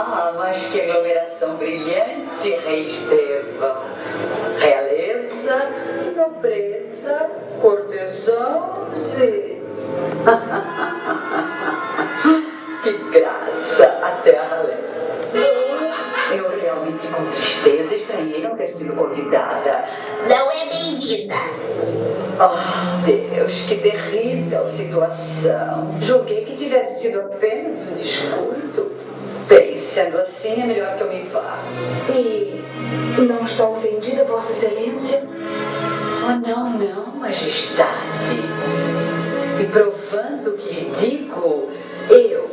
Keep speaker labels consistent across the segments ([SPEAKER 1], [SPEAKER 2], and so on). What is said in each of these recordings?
[SPEAKER 1] Ah, mas que aglomeração brilhante, Rei Estevão. Realeza, nobreza, cortesãos e... Que graça, a terra leve. Eu realmente com tristeza estranhei não ter sido convidada.
[SPEAKER 2] Não é bem-vinda.
[SPEAKER 1] Oh, Deus, que terrível situação. Julguei que tivesse sido apenas um descuido. Bem, sendo assim, é melhor que eu me vá.
[SPEAKER 3] E não está ofendida, Vossa Excelência?
[SPEAKER 1] Oh, não, majestade. E provando o que lhe digo, eu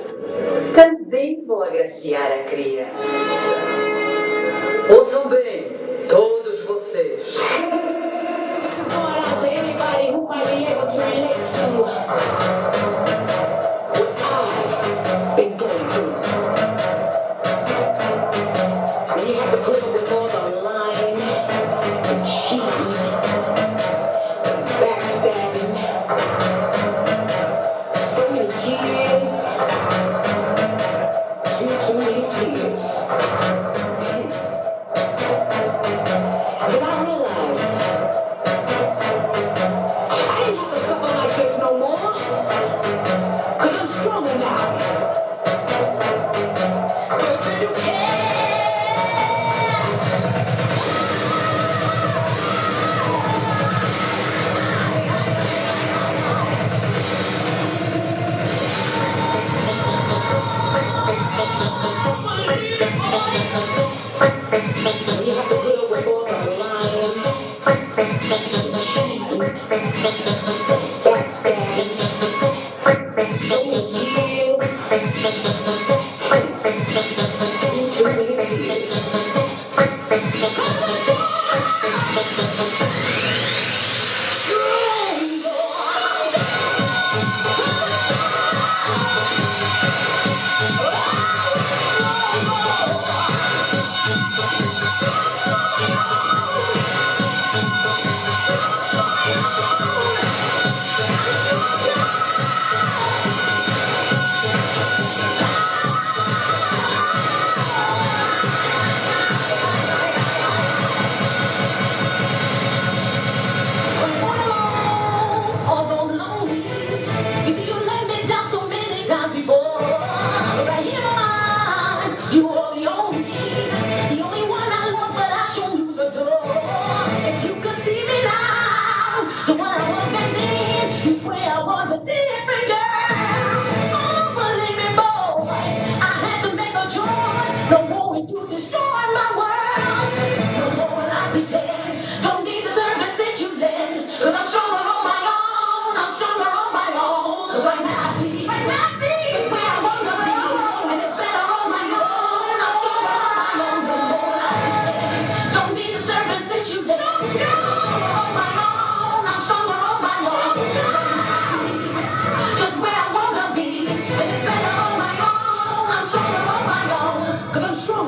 [SPEAKER 1] também vou agraciar a criança. Ouçam bem, todos vocês.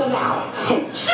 [SPEAKER 4] Now.